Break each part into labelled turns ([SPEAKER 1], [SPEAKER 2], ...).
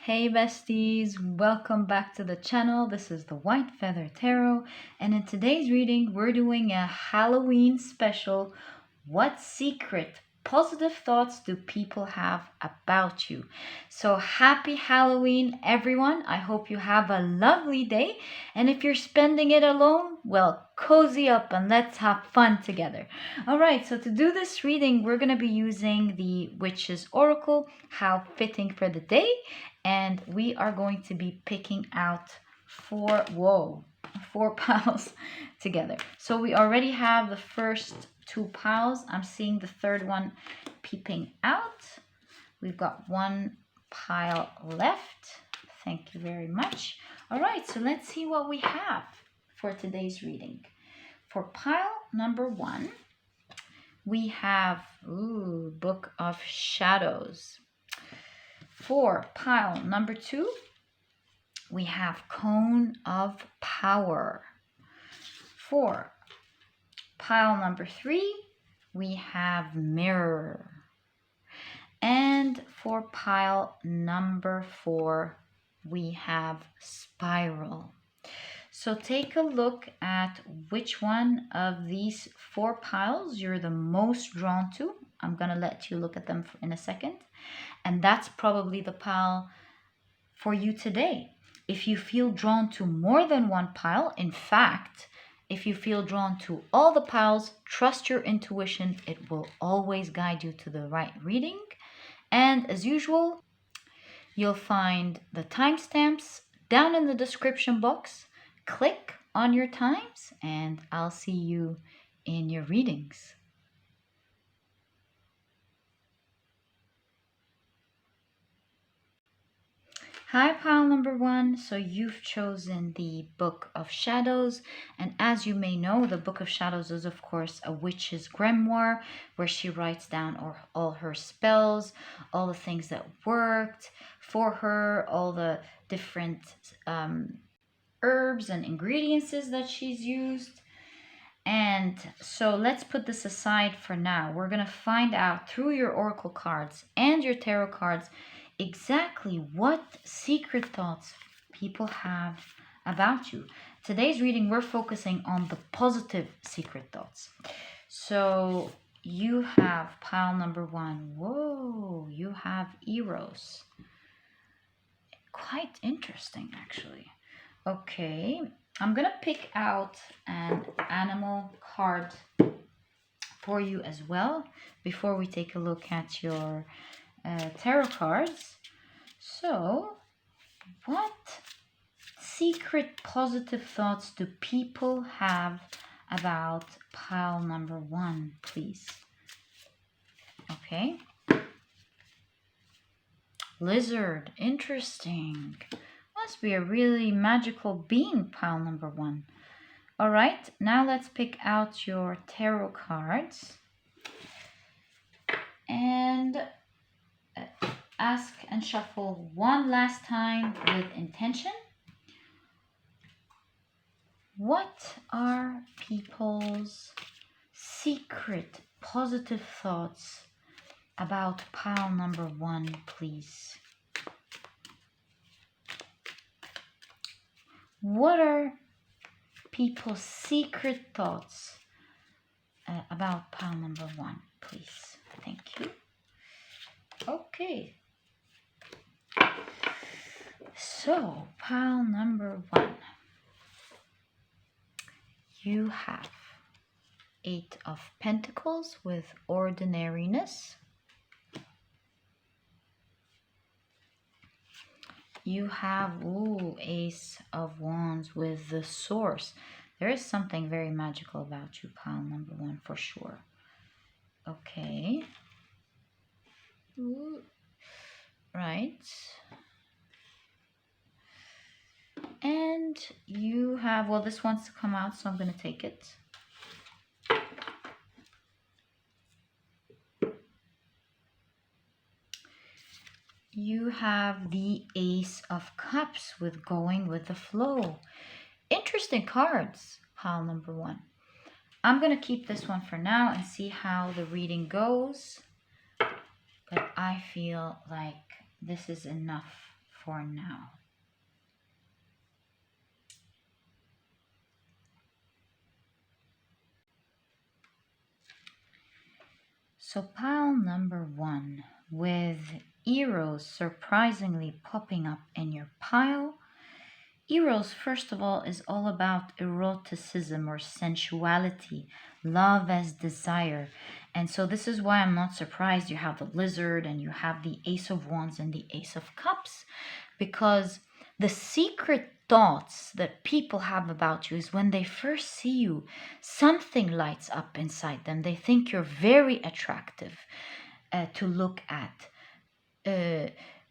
[SPEAKER 1] Hey besties, welcome back to the channel. This is the White Feather Tarot, and in today's reading we're doing a Halloween special. What secret positive thoughts do people have about you? So happy Halloween everyone. I hope you have a lovely day, and if you're spending it alone, well, cozy up and let's have fun together. All right, so to do this reading we're going to be using the Witch's Oracle. How fitting for the day. And we are going to be picking out four piles together. So we already have the first two piles. I'm seeing the third one peeping out. We've got one pile left. Thank you very much. All right, so let's see what we have for today's reading. For pile number one, we have Book of Shadows. For pile number two, we have Cone of Power. For pile number three, we have Mirror. And for pile number four, we have Spiral. So take a look at which one of these four piles you're the most drawn to. I'm going to let you look at them in a second. And that's probably the pile for you today. If you feel drawn to more than one pile, in fact, if you feel drawn to all the piles, trust your intuition. It will always guide you to the right reading. And as usual, you'll find the timestamps down in the description box. Click on your times and I'll see you in your readings. Hi, pile number one. So you've chosen the Book of Shadows. And as you may know, the Book of Shadows is, of course, a witch's grimoire where she writes down all her spells, all the things that worked for her, all the different herbs and ingredients that she's used. And so let's put this aside for now. We're going to find out through your oracle cards and your tarot cards exactly what secret thoughts people have about you. Today's reading, we're focusing on the positive secret thoughts. So you have pile number one. Whoa, you have Eros. Quite interesting, actually. Okay, I'm gonna pick out an animal card for you as well before we take a look at your tarot cards. So, what secret positive thoughts do people have about pile number one, please? Okay. Lizard, interesting. Must be a really magical being, pile number one. All right, now let's pick out your tarot cards and ask and shuffle one last time with intention. What are people's secret positive thoughts about pile number one, please? What are people's secret thoughts about pile number one, please? Thank you. Okay. So, pile number one. You have Eight of Pentacles with ordinariness. You have Ace of Wands with the Source. There is something very magical about you, pile number one, for sure. Okay. Right. And you have, well, this wants to come out, so I'm going to take it. You have the Ace of Cups with Going with the Flow. Interesting cards, pile number one. I'm going to keep this one for now and see how the reading goes. But I feel like this is enough for now. So pile number 1, with Eros surprisingly popping up in your pile. Eros, first of all, is all about eroticism or sensuality, love as desire. And so this is why I'm not surprised you have the lizard and you have the Ace of Wands and the Ace of Cups, because the secret thoughts that people have about you is when they first see you, something lights up inside them. They think you're very attractive to look at.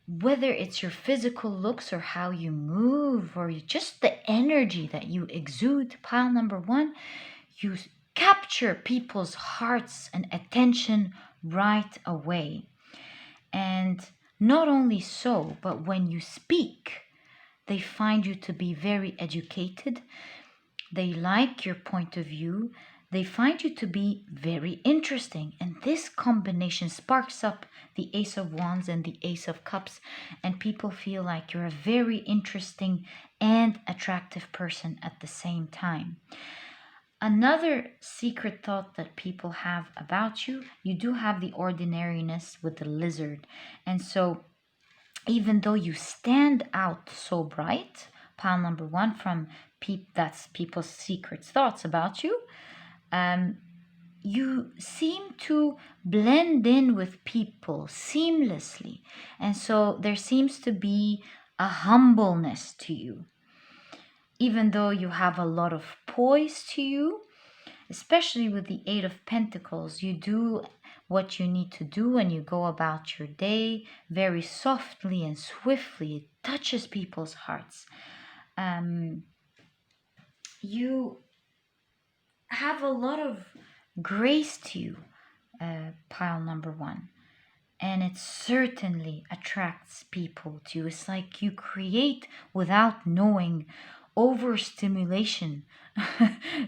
[SPEAKER 1] Whether it's your physical looks or how you move or just the energy that you exude, pile number 1, you capture people's hearts and attention right away. And not only so, but when you speak, they find you to be very educated. They like your point of view. They find you to be very interesting. And this combination sparks up the Ace of Wands and the Ace of Cups. And people feel like you're a very interesting and attractive person at the same time. Another secret thought that people have about you, you do have the ordinariness with the lizard. And so even though you stand out so bright, pile number 1, from that's people's secret thoughts about you, you seem to blend in with people seamlessly. And so there seems to be a humbleness to you. Even though you have a lot of poise to you, especially with the 8 of Pentacles, you do what you need to do and you go about your day very softly and swiftly. It touches people's hearts. You have a lot of grace to you, pile number 1. And it certainly attracts people to you. It's like you create, without knowing, overstimulation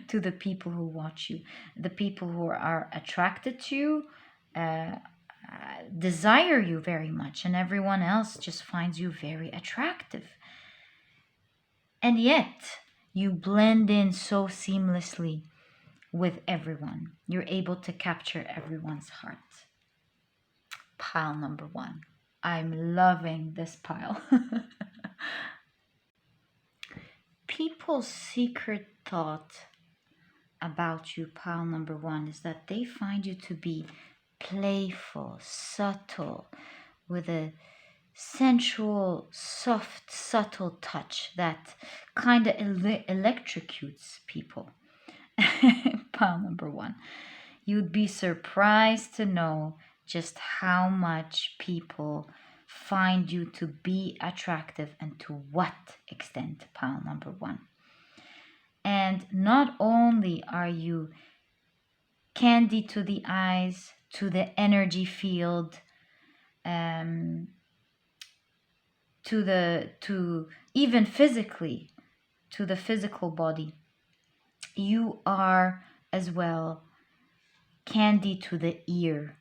[SPEAKER 1] to the people who watch you. The people who are attracted to you desire you very much, and everyone else just finds you very attractive. And yet, you blend in so seamlessly with everyone. You're able to capture everyone's heart. Pile number 1. I'm loving this pile. People's secret thought about you, pile number 1, is that they find you to be playful, subtle, with a sensual, soft, subtle touch that kind of electrocutes people. Pile number 1. You'd be surprised to know just how much people find you to be attractive and to what extent, pile number 1. And not only are you candy to the eyes, to the energy field, to even physically, to the physical body, you are as well candy to the ear.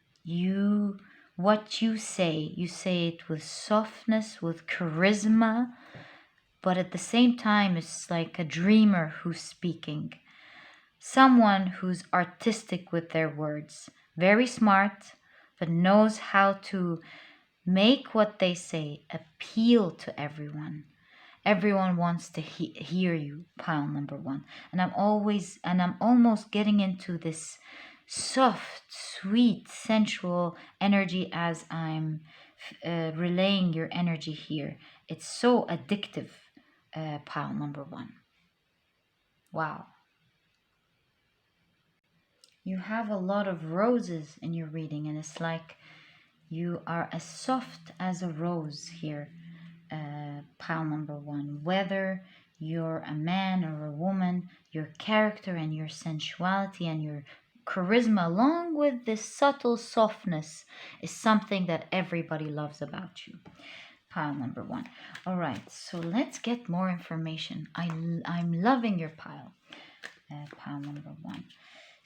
[SPEAKER 1] What you say it with softness, with charisma, but at the same time, it's like a dreamer who's speaking. Someone who's artistic with their words, very smart, but knows how to make what they say appeal to everyone. Everyone wants to hear you, pile number 1. And I'm almost getting into this soft, sweet, sensual energy as I'm relaying your energy here. It's so addictive, pile number 1. Wow. You have a lot of roses in your reading, and it's like you are as soft as a rose here, pile number 1. Whether you're a man or a woman, your character and your sensuality and your charisma, along with this subtle softness, is something that everybody loves about you, pile number 1. All right, so let's get more information. I'm loving your pile, pile number 1.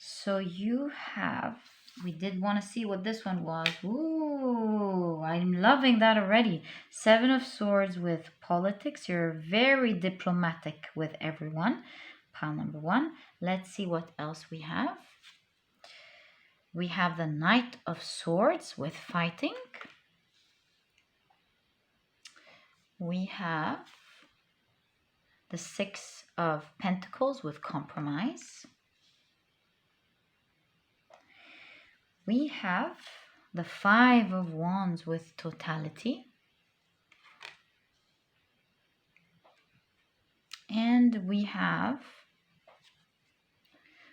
[SPEAKER 1] So you have we did want to see what this one was. Ooh, I'm loving that already. Seven of Swords with politics. You're very diplomatic with everyone. Pile number one. Let's see what else we have. We have the Knight of Swords with fighting. We have the Six of Pentacles with compromise. We have the Five of Wands with totality. And we have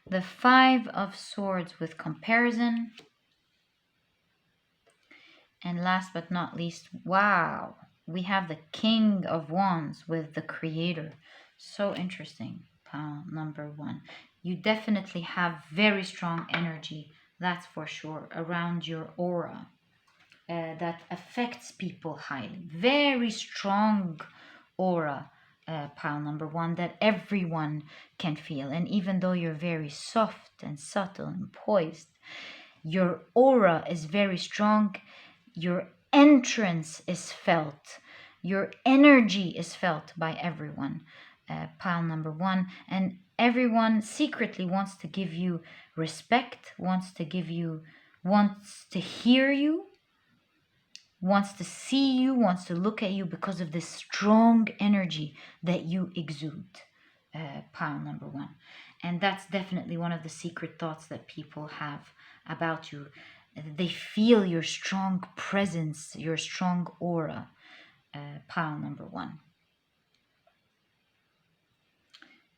[SPEAKER 1] the Five of Swords with comparison. And last but not least, wow, we have the King of Wands with the Creator. So interesting. Pile number one. You definitely have very strong energy, that's for sure, around your aura that affects people highly. Very strong aura, pile number one, that everyone can feel. And even though you're very soft and subtle and poised, your aura is very strong. Your entrance is felt. Your energy is felt by everyone, pile number one. And everyone secretly wants to give you respect, wants to hear you, wants to see you, wants to look at you because of this strong energy that you exude, pile number one. And that's definitely one of the secret thoughts that people have about you. They feel your strong presence, your strong aura, pile number one.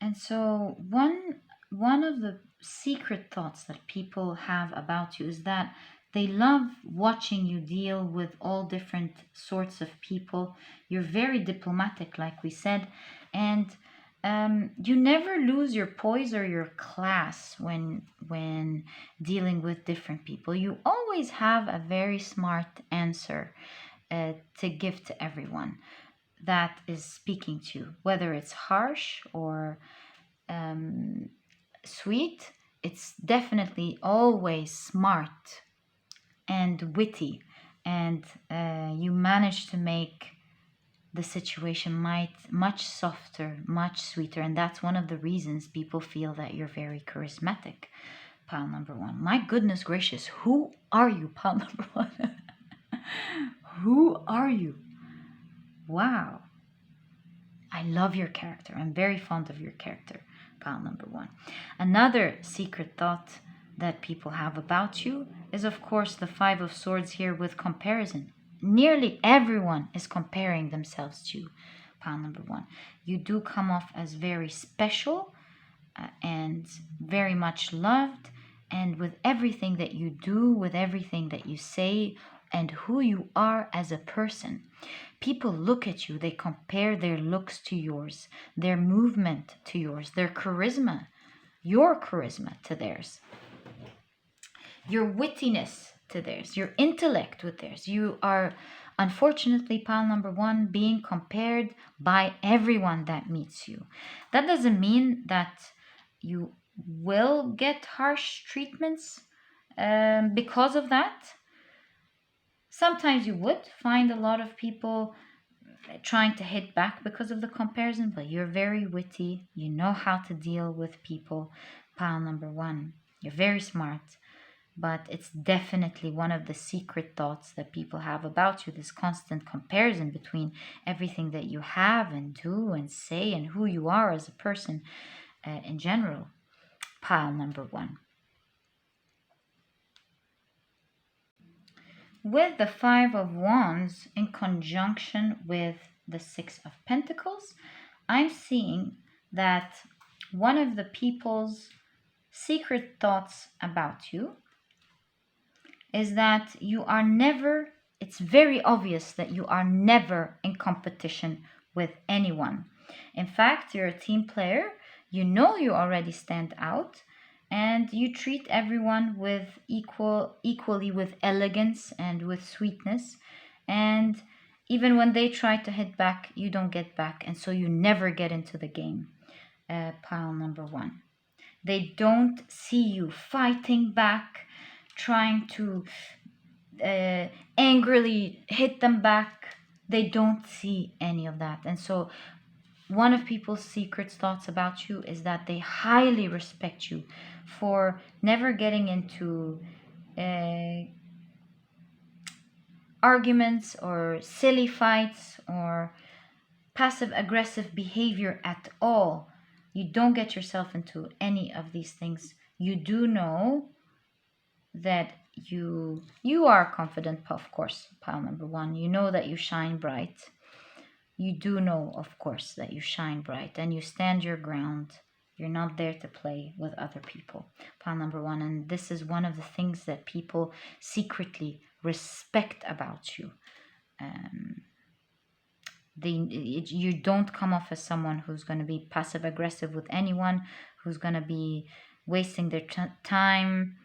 [SPEAKER 1] And so one of the secret thoughts that people have about you is that they love watching you deal with all different sorts of people. You're very diplomatic, like we said, and you never lose your poise or your class when dealing with different people. You always have a very smart answer to give to everyone that is speaking to you, whether it's harsh or sweet. It's definitely always smart and witty, and you manage to make the situation much softer, much sweeter, and that's one of the reasons people feel that you're very charismatic, pile number one. My goodness gracious, who are you, pile number one? Who are you? Wow, I love your character. I'm very fond of your character, pile number one. Another secret thought that people have about you is, of course, the Five of Swords here with comparison. Nearly everyone is comparing themselves to you, pile number one. You do come off as very special and very much loved, and with everything that you do, with everything that you say, and who you are as a person. People look at you, they compare their looks to yours, their movement to yours, their charisma, your charisma to theirs, your wittiness to theirs, your intellect with theirs. You are, unfortunately, pile number one, being compared by everyone that meets you. That doesn't mean that you will get harsh treatments because of that. Sometimes you would find a lot of people trying to hit back because of the comparison, but you're very witty. You know how to deal with people, pile number one. You're very smart, but it's definitely one of the secret thoughts that people have about you, this constant comparison between everything that you have and do and say and who you are as a person in general, pile number one. With the Five of Wands in conjunction with the Six of Pentacles, I'm seeing that one of the people's secret thoughts about you is that you are never, it's very obvious that you are never in competition with anyone. In fact, you're a team player, you know you already stand out, and you treat everyone with equally with elegance and with sweetness. And even when they try to hit back, you don't get back, and so you never get into the game, pile number one. They don't see you fighting back, trying to angrily hit them back. They don't see any of that. And so one of people's secret thoughts about you is that they highly respect you for never getting into arguments or silly fights or passive aggressive behavior at all. You don't get yourself into any of these things. You do know that you are confident, of course, pile number one. You know that you shine bright. You do know, of course, that you shine bright and you stand your ground. You're not there to play with other people. Pile number one. And this is one of the things that people secretly respect about you. You don't come off as someone who's going to be passive aggressive with anyone, who's going to be wasting their time,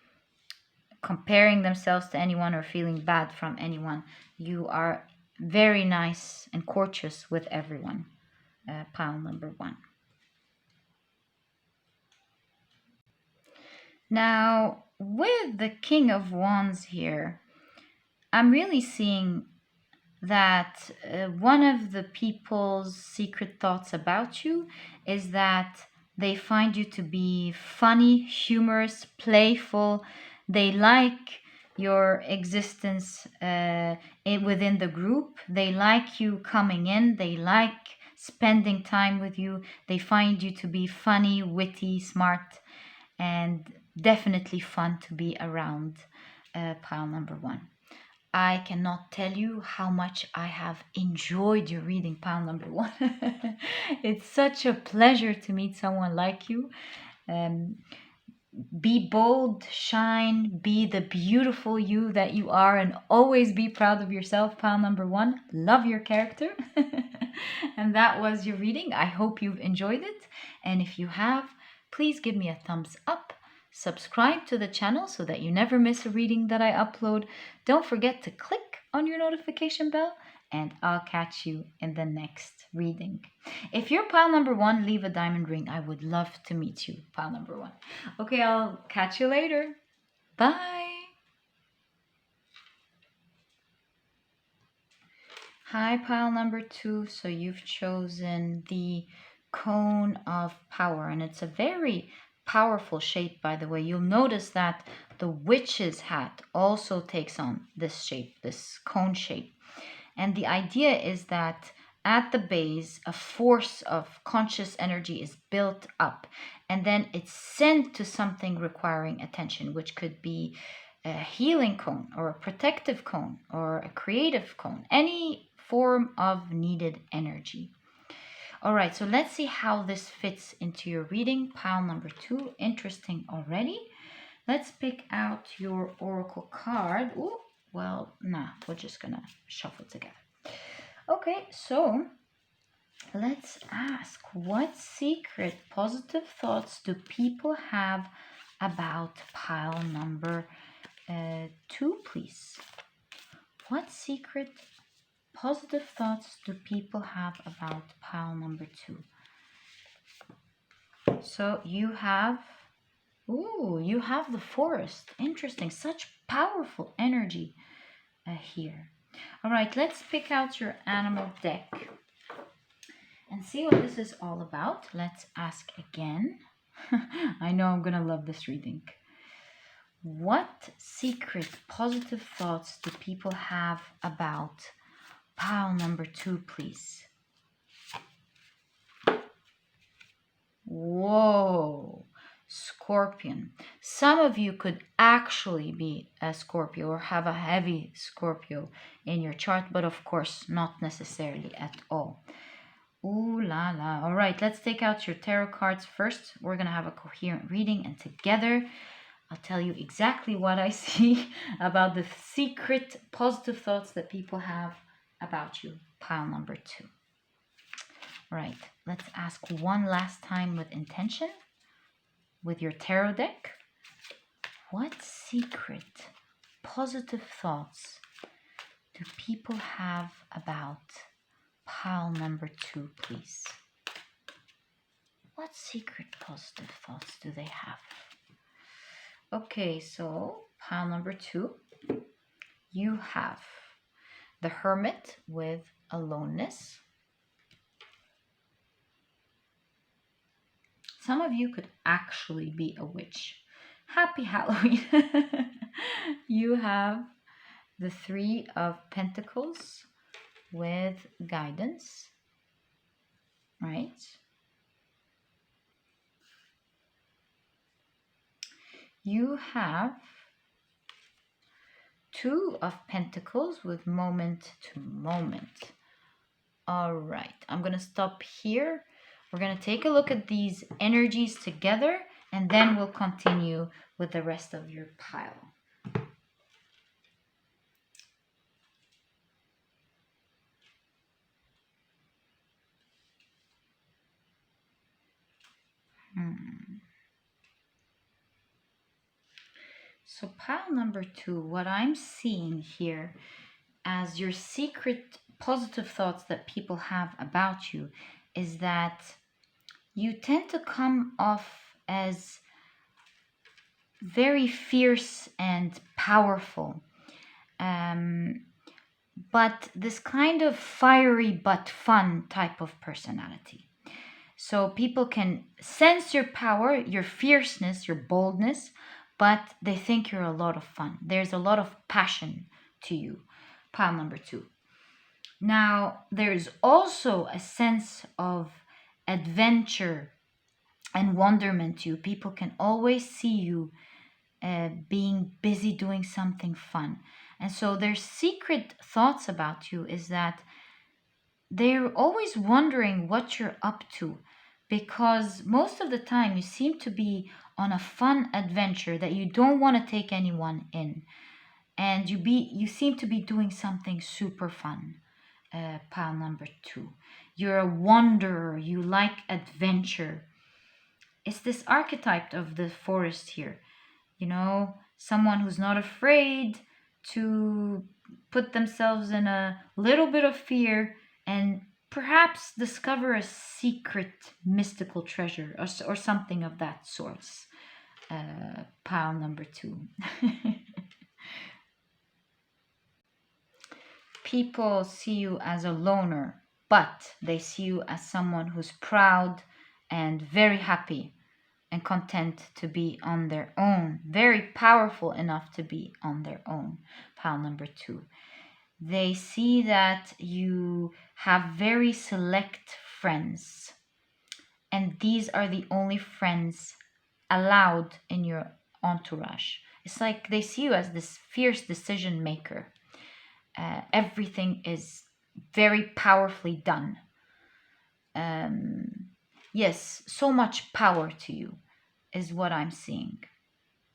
[SPEAKER 1] comparing themselves to anyone, or feeling bad from anyone. You are very nice and courteous with everyone. Pile number one. Now, with the King of Wands here, I'm really seeing that one of the people's secret thoughts about you is that they find you to be funny, humorous, playful. They like your existence within the group. They like you coming in. They like spending time with you. They find you to be funny, witty, smart, and definitely fun to be around. Pile number one. I cannot tell you how much I have enjoyed your reading, pile number one. It's such a pleasure to meet someone like you. Be bold, shine, be the beautiful you that you are, and always be proud of yourself, pile number one. Love your character. And that was your reading. I hope you've enjoyed it. And if you have, please give me a thumbs up. Subscribe to the channel so that you never miss a reading that I upload. Don't forget to click on your notification bell, and I'll catch you in the next reading. If you're pile number one, leave a diamond ring. I would love to meet you, pile number one. Okay, I'll catch you later. Bye. Hi, pile number two. So you've chosen the Cone of Power, and it's a very powerful shape, by the way. You'll notice that the witch's hat also takes on this shape, this cone shape. And the idea is that at the base, a force of conscious energy is built up, and then it's sent to something requiring attention, which could be a healing cone or a protective cone or a creative cone, any form of needed energy. All right, so let's see how this fits into your reading. Pile number two, interesting already. Let's pick out your oracle card. Ooh, well, nah, we're just gonna shuffle together. Okay, so let's ask, what secret positive thoughts do people have about pile number two, please? What secret positive thoughts do people have about pile number two? So you have the forest. Interesting. Such powerful energy here. All right, let's pick out your animal deck and see what this is all about. Let's ask again. I know I'm going to love this reading. What secret positive thoughts do people have about pile number two, please? Whoa, Scorpion. Some of you could actually be a Scorpio or have a heavy Scorpio in your chart, but of course not necessarily at all. Ooh la la. All right, let's take out your tarot cards first. We're going to have a coherent reading, and together I'll tell you exactly what I see about the secret positive thoughts that people have about you, pile number two. All right, let's ask one last time with intention with your tarot deck. What secret positive thoughts do people have about pile number two, please? What secret positive thoughts do they have? Okay, so pile number 2, you have the Hermit with aloneness. Some of you could actually be a witch. Happy Halloween. You have the Three of Pentacles with guidance, right? You have Two of Pentacles with moment to moment. All right, I'm going to stop here. We're going to take a look at these energies together, and then we'll continue with the rest of your pile. So pile number 2, what I'm seeing here as your secret positive thoughts that people have about you is that you tend to come off as very fierce and powerful. But this kind of fiery but fun type of personality. So people can sense your power, your fierceness, your boldness, but they think you're a lot of fun. There's a lot of passion to you. Pile number 2. Now, there's also a sense of adventure and wonderment to you. People can always see you being busy doing something fun. And so their secret thoughts about you is that they're always wondering what you're up to, because most of the time you seem to be on a fun adventure that you don't want to take anyone in, and you seem to be doing something super fun. Pile number 2, you're a wanderer, you like adventure. It's this archetype of the forest here, someone who's not afraid to put themselves in a little bit of fear and perhaps discover a secret mystical treasure or something of that sort. Pile number 2. People see you as a loner, but they see you as someone who's proud and very happy and content to be on their own, very powerful enough to be on their own. Pile number 2. They see that you have very select friends, and these are the only friends allowed in your entourage. It's like they see you as this fierce decision maker. Everything is very powerfully done. Yes, so much power to you is what I'm seeing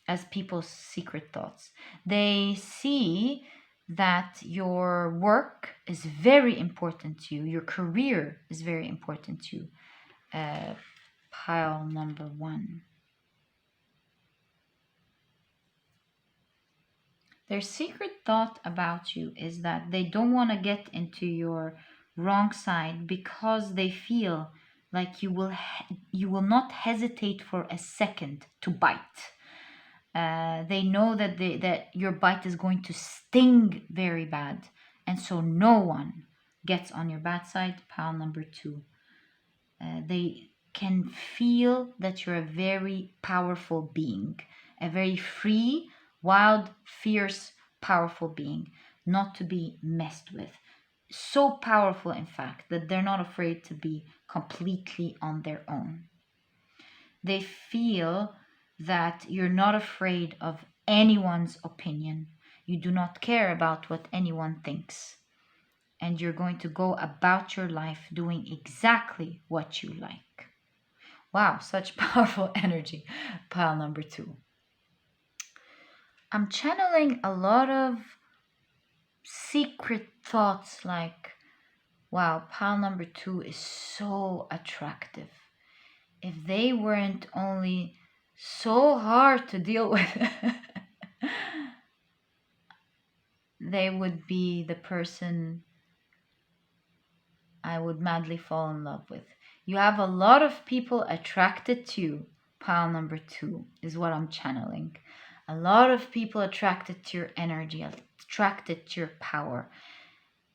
[SPEAKER 1] as people's secret thoughts. They see that your work is very important to you, your career is very important to you. Pile number 1. Their secret thought about you is that they don't want to get into your wrong side because they feel like you will not hesitate for a second to bite. They know that your bite is going to sting very bad, and so no one gets on your bad side. Pile number 2. They can feel that you're a very powerful being, a very free, wild, fierce, powerful being, not to be messed with. So powerful, in fact, that they're not afraid to be completely on their own. They feel that you're not afraid of anyone's opinion. You do not care about what anyone thinks. And you're going to go about your life doing exactly what you like. Wow, such powerful energy. Pile number 2. I'm channeling a lot of secret thoughts like, wow, pile number 2 is so attractive. If they weren't only so hard to deal with, they would be the person I would madly fall in love with. You have a lot of people attracted to you. Pile number 2 is what I'm channeling. A lot of people attracted to your energy, attracted to your power.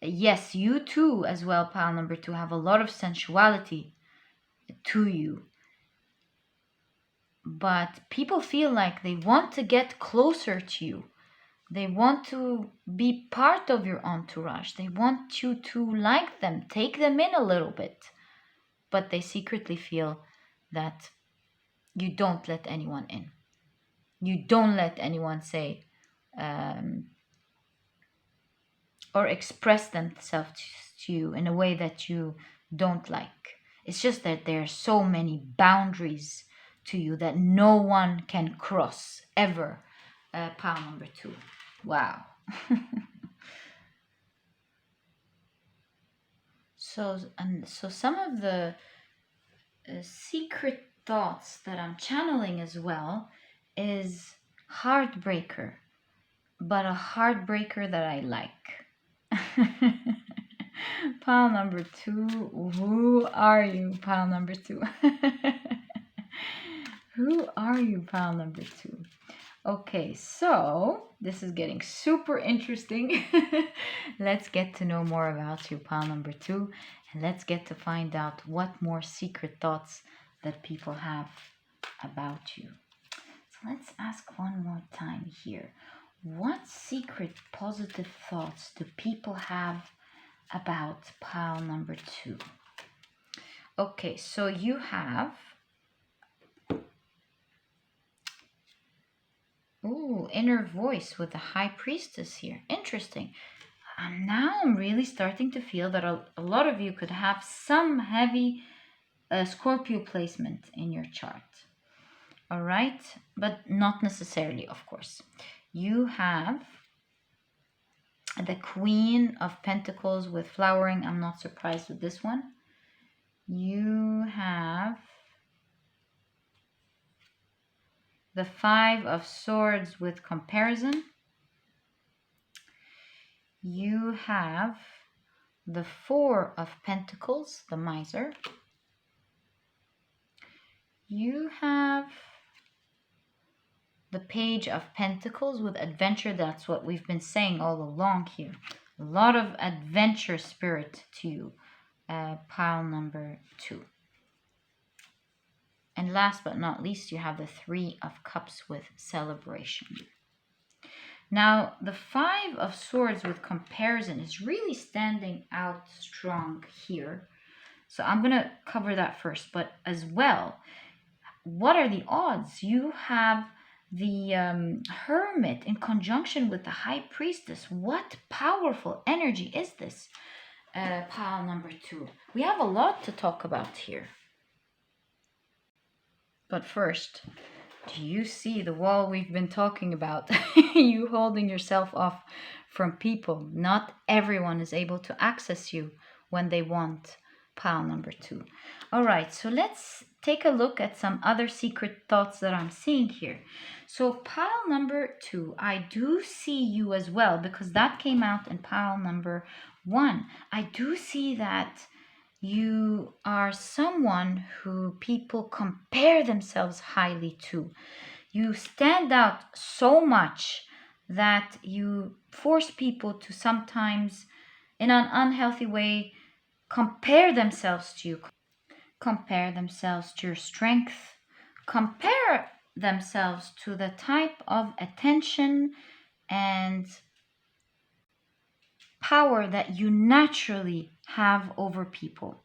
[SPEAKER 1] Yes, you too, as well, pile number 2, have a lot of sensuality to you. But people feel like they want to get closer to you. They want to be part of your entourage. They want you to like them, take them in a little bit. But they secretly feel that you don't let anyone in. You don't let anyone say or express themselves to you in a way that you don't like. It's just that there are so many boundaries to you that no one can cross ever. Pile number 2. Wow. So some of the secret thoughts that I'm channeling as well is heartbreaker, but a heartbreaker that I like. Pile number 2, who are you? Pile number 2. Who are you? Pile number 2. Okay, so this is getting super interesting. Let's get to know more about you, pile number 2, and let's get to find out what more secret thoughts that people have about you. So let's ask one more time here. What secret positive thoughts do people have about pile number 2? Okay, so you have inner voice with the high priestess here. Interesting. And now I'm really starting to feel that a lot of you could have some heavy Scorpio placement in your chart. All right, but not necessarily, of course. You have the Queen of Pentacles with flowering. I'm not surprised with this one. You have the 5 of Swords with comparison. You have the 4 of Pentacles, the Miser. You have the Page of Pentacles with adventure. That's what we've been saying all along here. A lot of adventure spirit to you, pile number 2. And last but not least, you have the 3 of Cups with celebration. Now, the 5 of Swords with comparison is really standing out strong here. So I'm going to cover that first. But as well, what are the odds? You have the Hermit in conjunction with the High Priestess. What powerful energy is this? Pile number 2. We have a lot to talk about here. But first, do you see the wall we've been talking about? You holding yourself off from people. Not everyone is able to access you when they want. Pile number 2. All right, so let's take a look at some other secret thoughts that I'm seeing here. So pile number 2, I do see you as well, because that came out in pile number 1. I do see that you are someone who people compare themselves highly to. You stand out so much that you force people to sometimes, in an unhealthy way, compare themselves to you. Compare themselves to your strength. Compare themselves to the type of attention and power that you naturally have over people.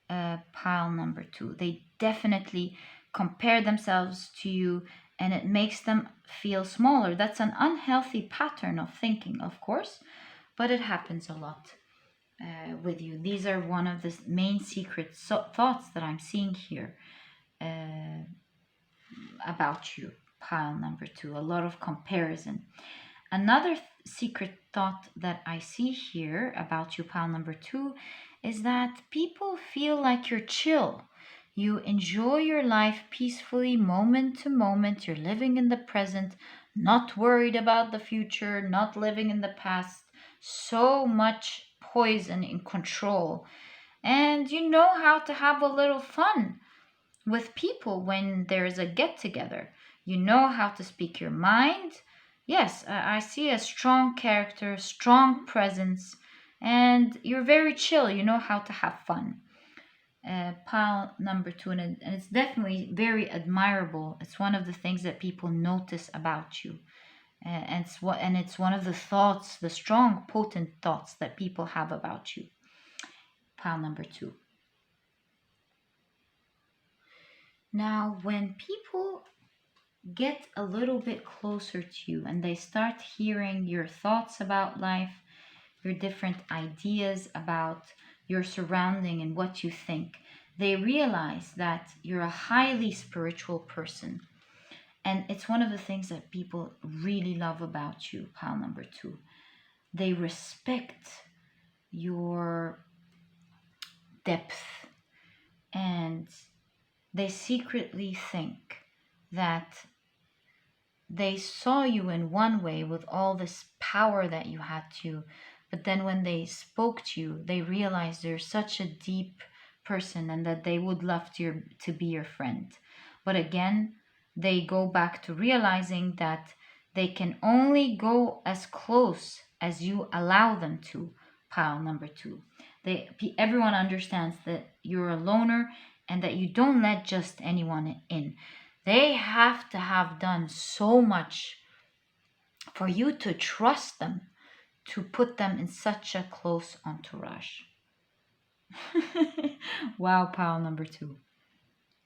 [SPEAKER 1] Pile number 2. They definitely compare themselves to you, and it makes them feel smaller. That's an unhealthy pattern of thinking, of course, but it happens a lot with you. These are one of the main secret thoughts that I'm seeing here about you. Pile number 2. A lot of comparison. Another secret thought that I see here about you, pile number 2, is that people feel like you're chill. You enjoy your life peacefully, moment to moment. You're living in the present, not worried about the future, not living in the past. So much poise and in control. And you know how to have a little fun with people when there's a get-together. You know how to speak your mind. Yes, I see a strong character, strong presence, and you're very chill. You know how to have fun. Pile number two, and it's definitely very admirable. It's one of the things that people notice about you, and it's one of the thoughts, the strong, potent thoughts that people have about you. Pile number two. Now, when people get a little bit closer to you and they start hearing your thoughts about life, your different ideas about your surrounding and what you think, they realize that you're a highly spiritual person. And it's one of the things that people really love about you, pile number two. They respect your depth, and they secretly think that they saw you in one way with all this power that you had to, but then when they spoke to you, they realized you're such a deep person and that they would love to be your friend. But again, they go back to realizing that they can only go as close as you allow them to, pile number two. Everyone understands that you're a loner and that you don't let just anyone in. They have to have done so much for you to trust them, to put them in such a close entourage. Wow, pile number two.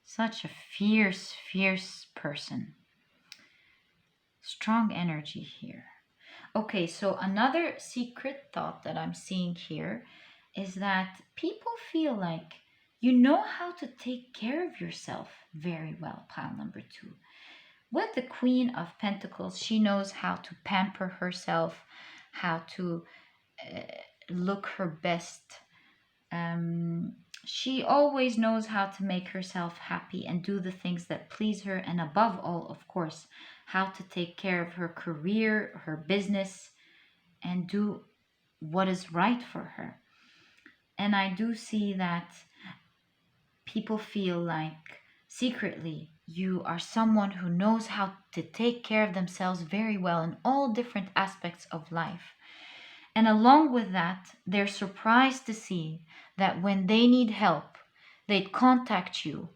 [SPEAKER 1] Such a fierce, fierce person. Strong energy here. Okay, so another secret thought that I'm seeing here is that people feel like you know how to take care of yourself very well, pile number two. With the Queen of Pentacles, she knows how to pamper herself, how to look her best. She always knows how to make herself happy and do the things that please her, and above all, of course, how to take care of her career, her business, and do what is right for her. And I do see that people feel like secretly you are someone who knows how to take care of themselves very well in all different aspects of life. And along with that, they're surprised to see that when they need help, they'd contact you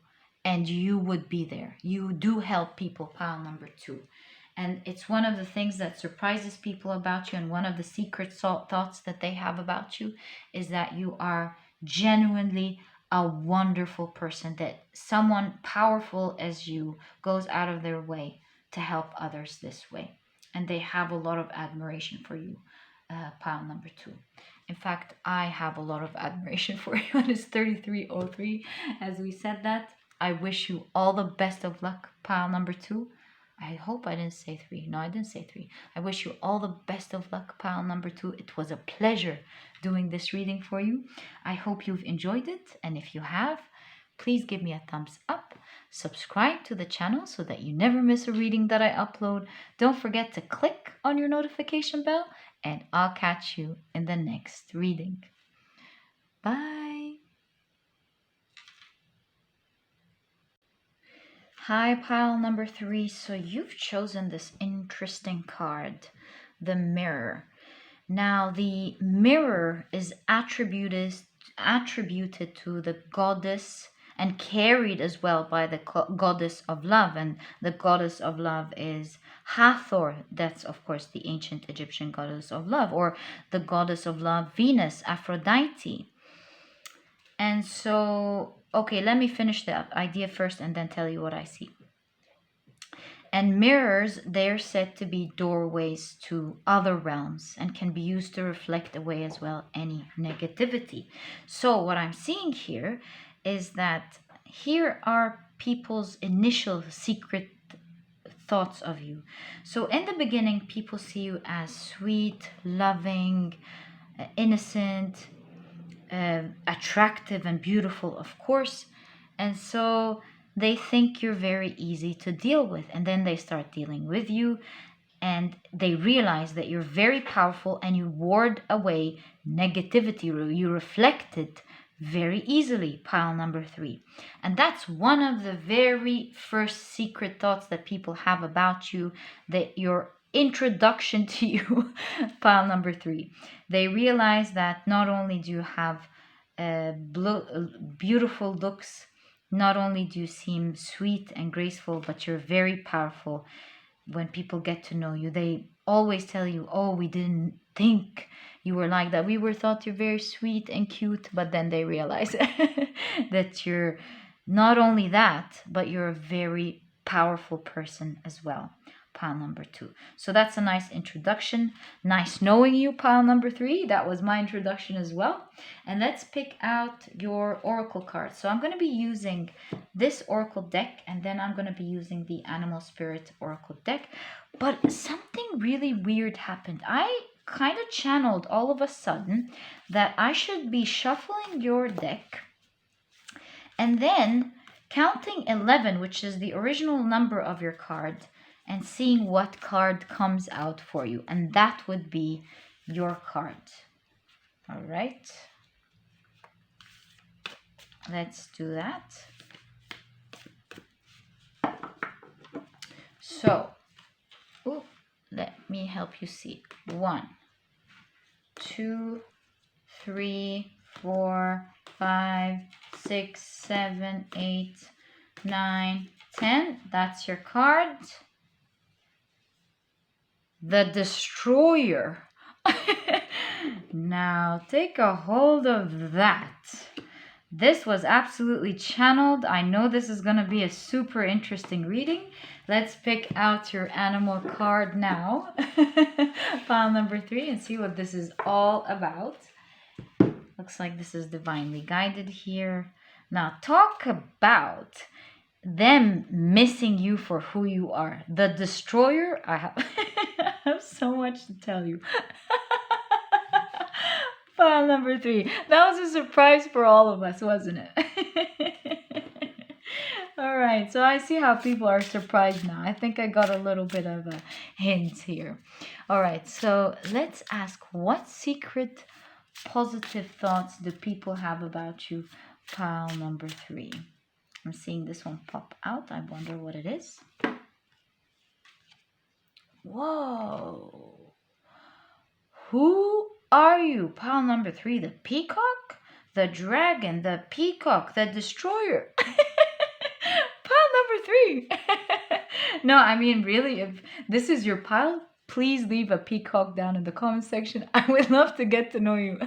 [SPEAKER 1] and you would be there. You do help people, pile number two. And it's one of the things that surprises people about you, and one of the secret thoughts that they have about you is that you are genuinely a wonderful person, that someone powerful as you goes out of their way to help others this way. And they have a lot of admiration for you, pile number two. In fact, I have a lot of admiration for you, and it's 3303 as we said that. I wish you all the best of luck, pile number two. I hope I didn't say three. No, I didn't say three. I wish you all the best of luck, pile number two. It was a pleasure doing this reading for you. I hope you've enjoyed it. And if you have, please give me a thumbs up. Subscribe to the channel so that you never miss a reading that I upload. Don't forget to click on your notification bell, and I'll catch you in the next reading. Bye. Hi, pile number three. So you've chosen this interesting card, the Mirror. Now, the Mirror is attributed to the goddess and carried as well by the goddess of love. And the goddess of love is Hathor. That's, of course, the ancient Egyptian goddess of love, or the goddess of love, Venus, Aphrodite. And so, okay, let me finish the idea first and then tell you what I see. And mirrors, they're said to be doorways to other realms and can be used to reflect away as well any negativity. So what I'm seeing here is that here are people's initial secret thoughts of you. So in the beginning, people see you as sweet, loving, innocent, attractive and beautiful, of course. And so they think you're very easy to deal with, and then they start dealing with you and they realize that you're very powerful and you ward away negativity. You reflect it very easily, pile number 3. And that's one of the very first secret thoughts that people have about you, that your introduction to you, pile number 3. They realize that not only do you have beautiful looks, not only do you seem sweet and graceful, but you're very powerful. When people get to know you, they always tell you, oh, we didn't think you were like that. We were thought you're very sweet and cute, but then they realize that you're not only that, but you're a very powerful person as well. Pile number 2. So that's a nice introduction. Nice knowing you, pile number 3. That was my introduction as well. And let's pick out your oracle card. So I'm going to be using this oracle deck, and then I'm going to be using the animal spirit oracle deck. But something really weird happened. I kind of channeled all of a sudden that I should be shuffling your deck and then counting 11, which is the original number of your card, and seeing what card comes out for you. And that would be your card. All right. Let's do that. So, let me help you see. 1, 2, 3, 4, 5, 6, 7, 8, 9, 10. That's your card. The Destroyer. Now take a hold of that. This was absolutely channeled. I know this is going to be a super interesting reading. Let's pick out your animal card now. Pile number 3, and see what this is all about. Looks like this is divinely guided here. Now talk about them missing you for who you are. The Destroyer, I have, I have so much to tell you. Pile number 3. That was a surprise for all of us, wasn't it? All right, so I see how people are surprised now. I think I got a little bit of a hint here. All right, so let's ask, what secret positive thoughts do people have about you? Pile number 3. I'm seeing this one pop out. I wonder what it is. Whoa. Who are you? Pile number 3. The peacock? The dragon? The peacock? The destroyer? Pile number 3. No, I mean, really, if this is your pile, please leave a peacock down in the comment section. I would love to get to know you.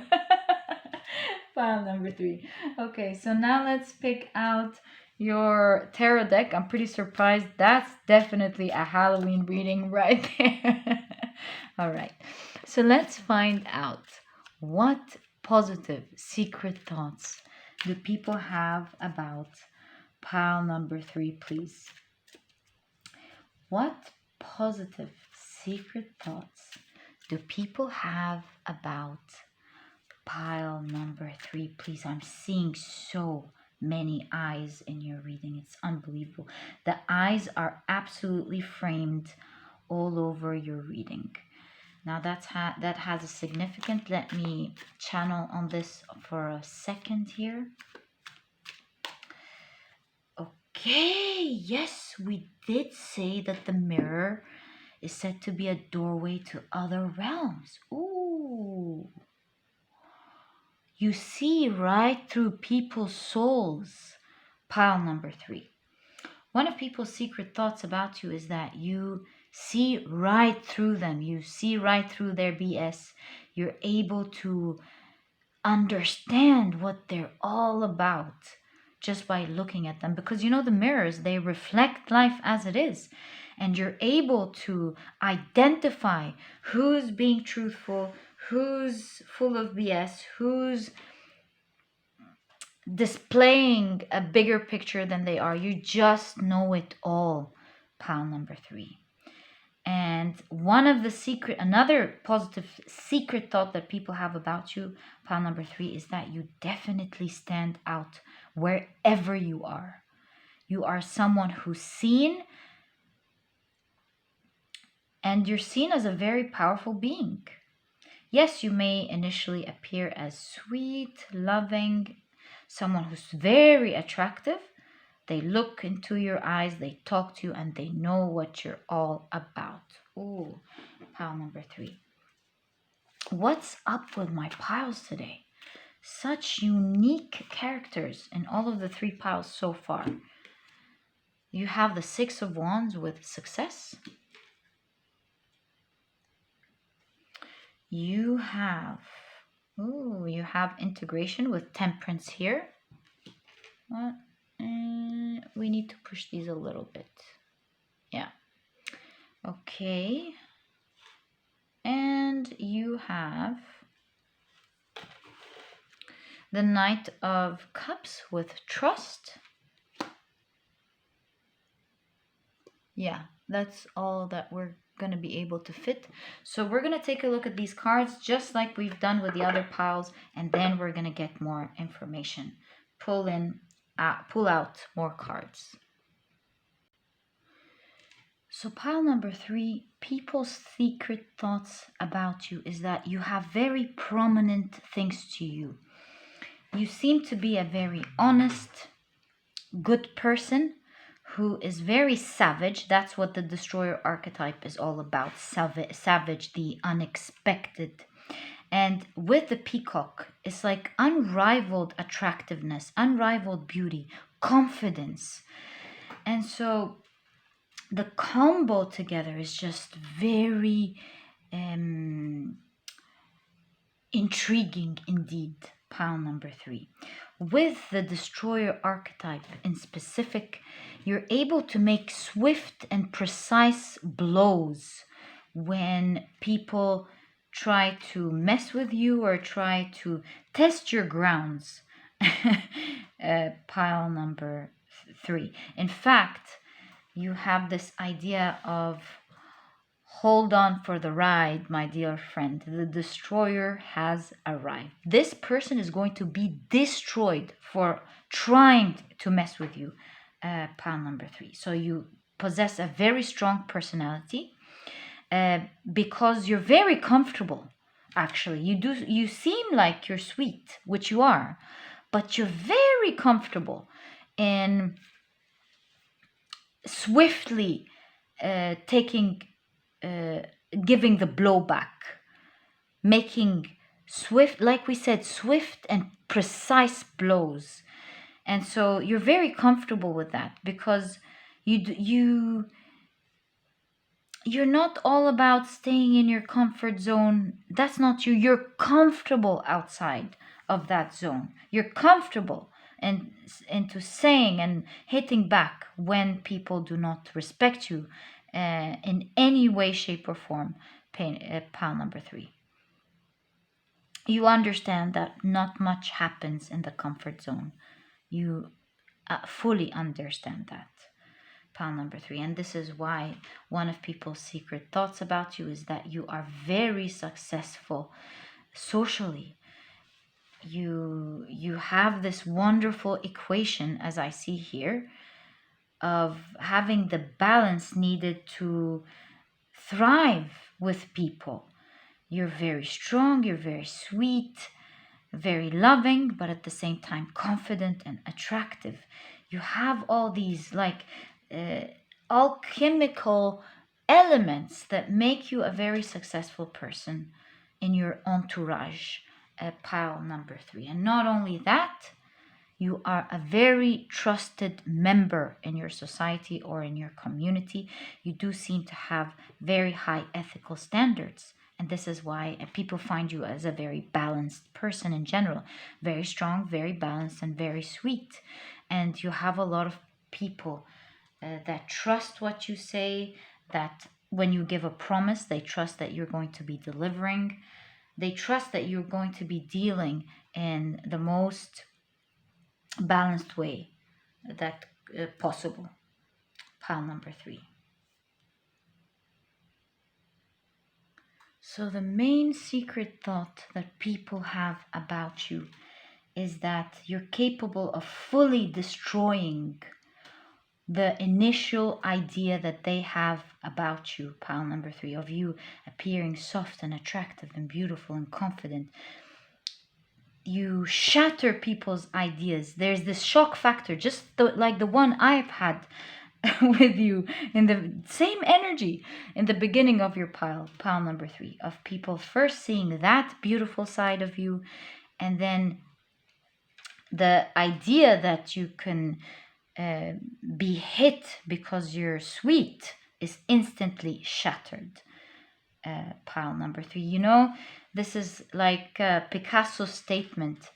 [SPEAKER 1] Pile number 3. Okay, so now let's pick out your tarot deck. I'm pretty surprised. That's definitely a Halloween reading right there. All right, so let's find out, what positive secret thoughts do people have about pile number 3, please? What positive secret thoughts do people have about pile number 3, please? I'm seeing so many eyes in your reading. It's unbelievable. The eyes are absolutely framed all over your reading. Now that has a significance. Let me channel on this for a second here. Okay, yes, we did say that the mirror is said to be a doorway to other realms. Ooh. You see right through people's souls. Pile number 3. One of people's secret thoughts about you is that you see right through them. You see right through their BS. You're able to understand what they're all about just by looking at them. Because you know, the mirrors, they reflect life as it is. And you're able to identify who's being truthful, who's full of BS, who's displaying a bigger picture than they are. You just know it all. Pile number 3. And another positive secret thought that people have about you, pile number 3, is that you definitely stand out wherever you are. You are someone who's seen, and you're seen as a very powerful being. Yes, you may initially appear as sweet, loving, someone who's very attractive. They look into your eyes, they talk to you, and they know what you're all about. Ooh, pile number 3. What's up with my piles today? Such unique characters in all of the 3 piles so far. You have the 6 of Wands with success. You have integration with Temperance here. What? We need to push these a little bit. Yeah. Okay. And you have the Knight of Cups with trust. Yeah, that's all that we're going to be able to fit. So we're going to take a look at these cards just like we've done with the other piles, and then we're going to get more information. Pull out more cards. So pile number 3, people's secret thoughts about you is that you have very prominent things to you. You seem to be a very honest, good person who is very savage. That's what the Destroyer archetype is all about. Savage, the unexpected. And with the Peacock, it's like unrivaled attractiveness, unrivaled beauty, confidence. And so the combo together is just very intriguing indeed. Pile number 3. With the Destroyer archetype in specific, you're able to make swift and precise blows when people try to mess with you or try to test your grounds. Pile number 3. In fact, you have this idea of hold on for the ride, my dear friend. The Destroyer has arrived. This person is going to be destroyed for trying to mess with you. Pile number 3. So you possess a very strong personality because you're very comfortable. Actually, you seem like you're sweet, which you are, but you're very comfortable in swiftly giving the blowback, making swift, like we said, swift and precise blows. And so you're very comfortable with that because you're not all about staying in your comfort zone. That's not you. You're comfortable outside of that zone. You're comfortable and into saying and hitting back when people do not respect you in any way, shape, or form. Pile number 3. You understand that not much happens in the comfort zone. You fully understand that. Pile number 3. And this is why one of people's secret thoughts about you is that you are very successful socially. You have this wonderful equation, as I see here, of having the balance needed to thrive with people. You're very strong, you're very sweet, very loving, but at the same time confident and attractive. You have all these alchemical elements that make you a very successful person in your entourage. Pile number 3. And not only that, you are a very trusted member in your society or in your community. You do seem to have very high ethical standards. And this is why people find you as a very balanced person in general. Very strong, very balanced, and very sweet. And you have a lot of people that trust what you say, that when you give a promise, they trust that you're going to be delivering. They trust that you're going to be dealing in the most balanced way that possible. Pile number 3. So the main secret thought that people have about you is that you're capable of fully destroying the initial idea that they have about you. Pile number 3, of you appearing soft and attractive and beautiful and confident. you shatter people's ideas. There's this shock factor, just like the one I've had with you, in the same energy in the beginning of your pile number 3, of people first seeing that beautiful side of you, and then the idea that you can be hit because you're sweet is instantly shattered. Pile number 3, this is like Picasso's statement: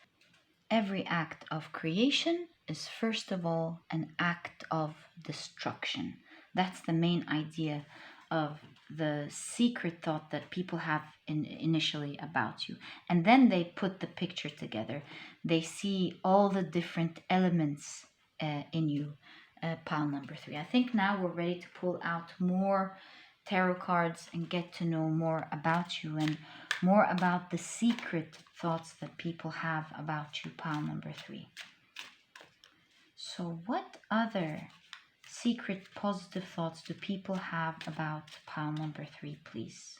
[SPEAKER 1] every act of creation is first of all an act of destruction. That's the main idea of the secret thought that people have initially about you. And then they put the picture together. They see all the different elements in you. Pile number 3. I think now we're ready to pull out more tarot cards and get to know more about you and more about the secret thoughts that people have about you. Pile number 3. So what other secret positive thoughts do people have about pile number 3, please?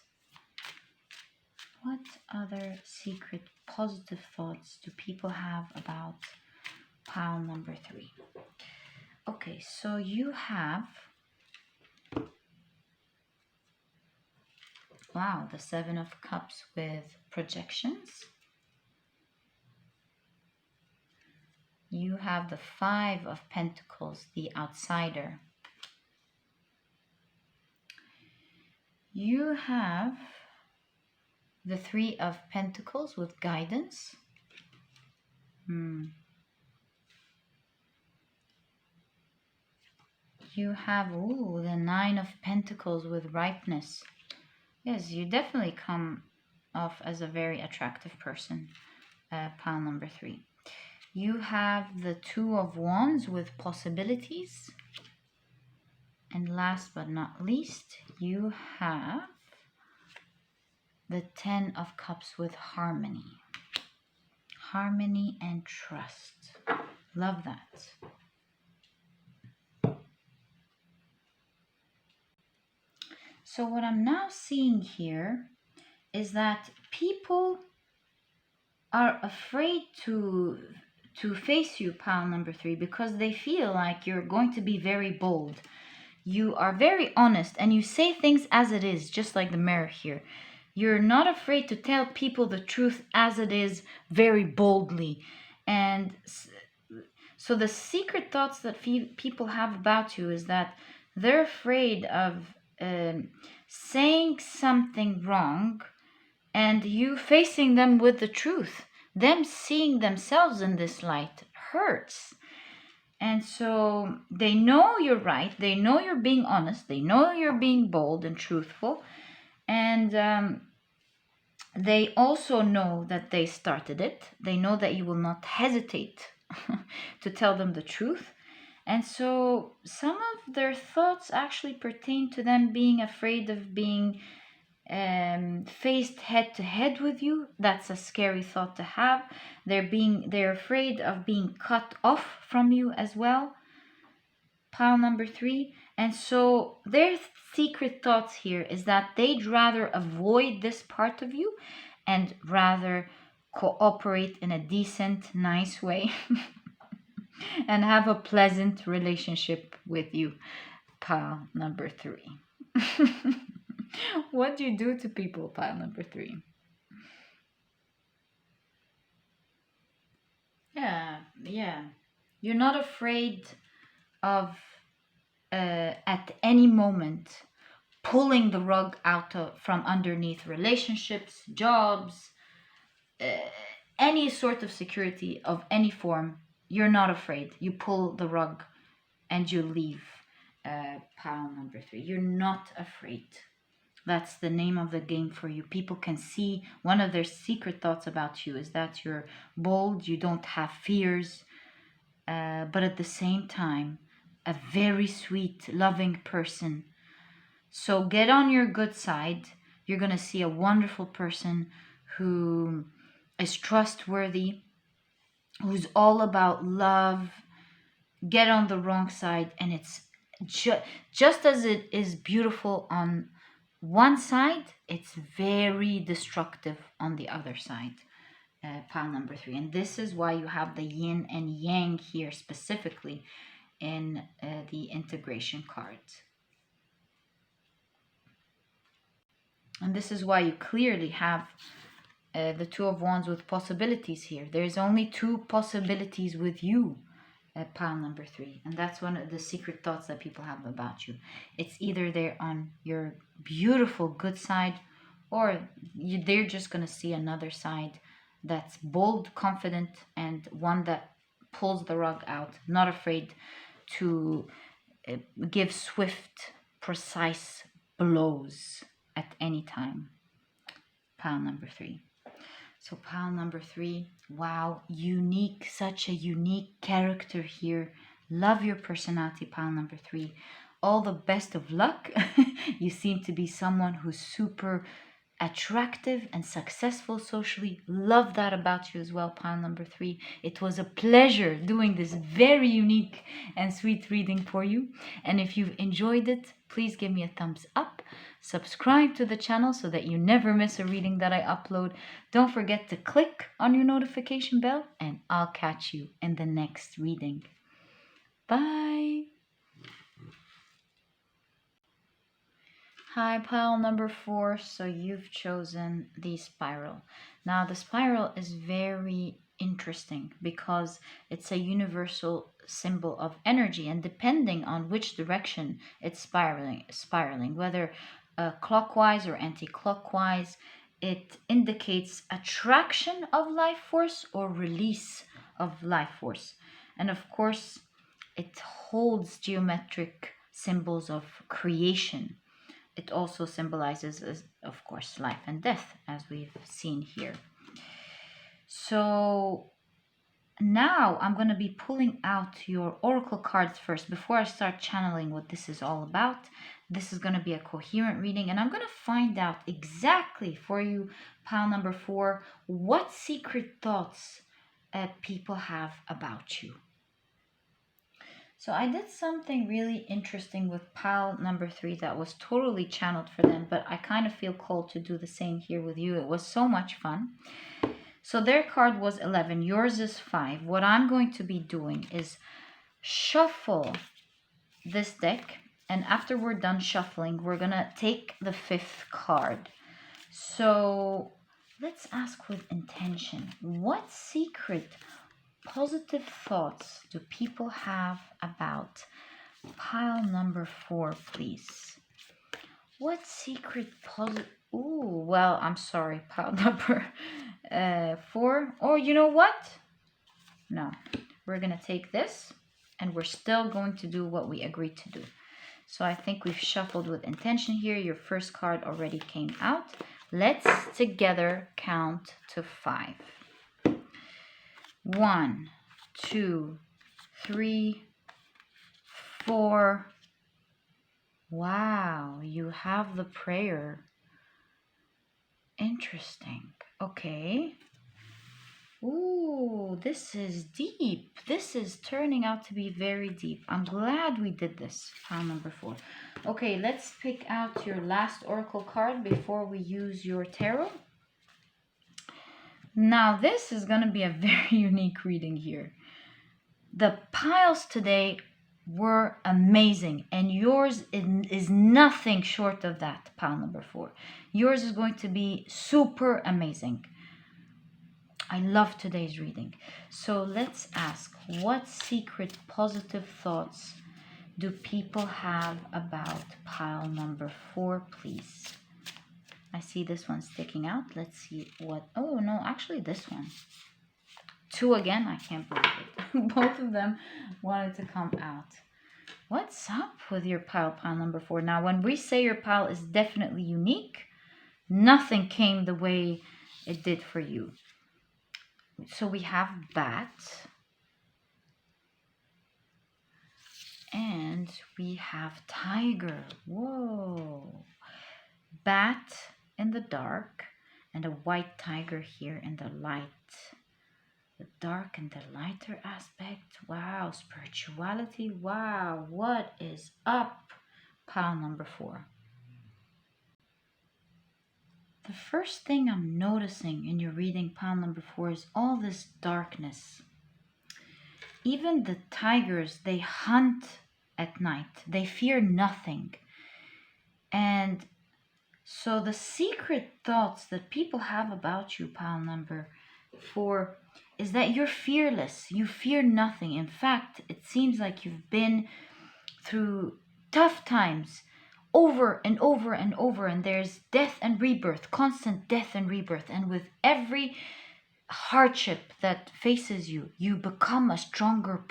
[SPEAKER 1] What other secret positive thoughts do people have about pile number 3? Okay, so you have, wow, the 7 of Cups with projections. You have the 5 of Pentacles, the outsider. You have the 3 of Pentacles with guidance. You have, the 9 of Pentacles with ripeness. Yes, you definitely come off as a very attractive person. Pile number 3. You have the 2 of Wands with possibilities. And last but not least, you have the 10 of Cups with harmony. Harmony and trust. Love that. So what I'm now seeing here is that people are afraid to face you, pile number 3, because they feel like you're going to be very bold. You are very honest and you say things as it is, just like the mirror here. You're not afraid to tell people the truth as it is, very boldly. And so the secret thoughts that people have about you is that they're afraid of saying something wrong and you facing them with the truth. Them seeing themselves in this light hurts. And so they know you're right. They know you're being honest. They know you're being bold and truthful. And they also know that they started it. They know that you will not hesitate to tell them the truth. And so some of their thoughts actually pertain to them being afraid of being faced head to head with you. That's a scary thought to have. They're afraid of being cut off from you as well. Pile number 3. And so their secret thoughts here is that they'd rather avoid this part of you and rather cooperate in a decent, nice way and have a pleasant relationship with you. Pile number 3. What do you do to people, pile number 3? Yeah. You're not afraid of at any moment pulling the rug out from underneath relationships, jobs, any sort of security of any form. You're not afraid. You pull the rug and you leave. Pile number 3. You're not afraid. That's the name of the game for you. People can see one of their secret thoughts about you is that you're bold, you don't have fears, but at the same time, a very sweet, loving person. So get on your good side. You're going to see a wonderful person who is trustworthy, who's all about love. Get on the wrong side and it's just as it is beautiful on one side, it's very destructive on the other side. pile number 3. And this is why you have the yin and yang here specifically in the integration cards. And this is why you clearly have the Two of Wands with possibilities here. There's only 2 possibilities with you, pile number 3. And that's one of the secret thoughts that people have about you. It's either they're on your beautiful, good side, or they're just going to see another side that's bold, confident, and one that pulls the rug out, not afraid to give swift, precise blows at any time. Pile number 3. So pile number 3, wow, unique, such a unique character here. Love your personality, pile number 3. All the best of luck. You seem to be someone who's super attractive and successful socially. Love that about you as well, pile number 3. It was a pleasure doing this very unique and sweet reading for you. And if you've enjoyed it, please give me a thumbs up. Subscribe to the channel so that you never miss a reading that I upload. Don't forget to click on your notification bell, and I'll catch you in the next reading. Bye. Hi, pile number 4. So you've chosen the spiral. Now the spiral is very interesting because it's a universal symbol of energy, and depending on which direction it's spiraling, whether clockwise or anti-clockwise, it indicates attraction of life force or release of life force. And of course, it holds geometric symbols of creation. It also symbolizes, of course, life and death, as we've seen here. So now I'm going to be pulling out your oracle cards first before I start channeling what this is all about. This is going to be a coherent reading, and I'm going to find out exactly for you, pile number 4, what secret thoughts people have about you. So I did something really interesting with pile number 3 that was totally channeled for them, but I kind of feel called to do the same here with you. It was so much fun. So their card was 11, yours is 5. What I'm going to be doing is shuffle this deck, and after we're done shuffling, we're going to take the 5th card. So let's ask with intention, what secret positive thoughts do people have about pile number 4, please? What secret positive... Ooh, well, I'm sorry, pile number 4. Or you know what? No, we're going to take this, and we're still going to do what we agreed to do. So I think we've shuffled with intention here. Your first card already came out. Let's together count to 5. 1, 2, 3, 4. Wow, you have the prayer. Interesting. Okay. Ooh, this is deep. This is turning out to be very deep. I'm glad we did this, pile number 4. Okay, let's pick out your last oracle card before we use your tarot. Now, this is going to be a very unique reading here. The piles today were amazing, and yours is nothing short of that, pile number 4. Yours is going to be super amazing. I love today's reading. So let's ask, what secret positive thoughts do people have about pile number 4, please? I see this one sticking out. Let's see what... Oh, no, actually this one. 2 again. I can't believe it. Both of them wanted to come out. What's up with your pile number 4? Now, when we say your pile is definitely unique, nothing came the way it did for you. So we have bat. And we have tiger. Whoa. Bat in the dark and a white tiger here in the light. The dark and the lighter aspect. Wow. Spirituality. Wow. What is up? Pile number 4. the first thing I'm noticing in your reading, pile number 4, is all this darkness. Even the tigers, they hunt at night. They fear nothing. And so the secret thoughts that people have about you, pile number 4, is that you're fearless. You fear nothing. In fact, it seems like you've been through tough times over and over and over, and there's death and rebirth, constant death and rebirth. And with every hardship that faces you, you become a stronger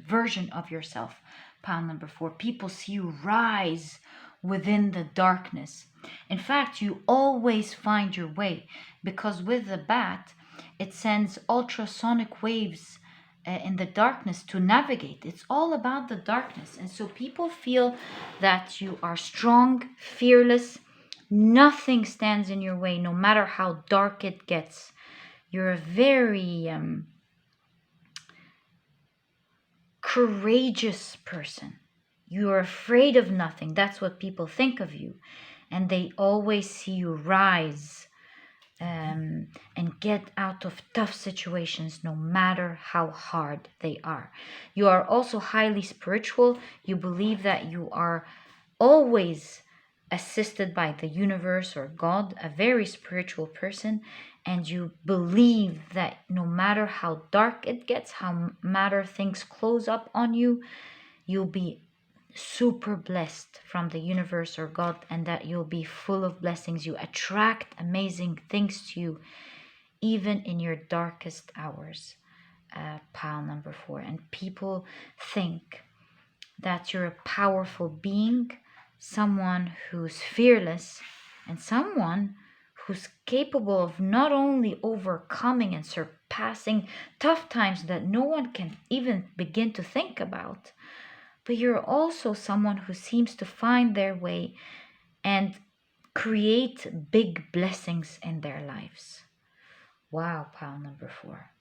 [SPEAKER 1] version of yourself, pile number 4. People see you rise within the darkness. In fact, you always find your way, because with the bat, it sends ultrasonic waves in the darkness to navigate. It's all about the darkness. And so people feel that you are strong, fearless. Nothing stands in your way, no matter how dark it gets. You're a very courageous person. You're afraid of nothing. That's what people think of you. And they always see you rise and get out of tough situations, no matter how hard they are. You are also highly spiritual. You believe that you are always assisted by the universe or God, a very spiritual person. And you believe that no matter how dark it gets, how matter things close up on you, you'll be super blessed from the universe or God, and that you'll be full of blessings. You attract amazing things to you, even in your darkest hours, pile number 4. And people think that you're a powerful being, someone who's fearless, and someone who's capable of not only overcoming and surpassing tough times that no one can even begin to think about, but you're also someone who seems to find their way and create big blessings in their lives. Wow, pile number 4.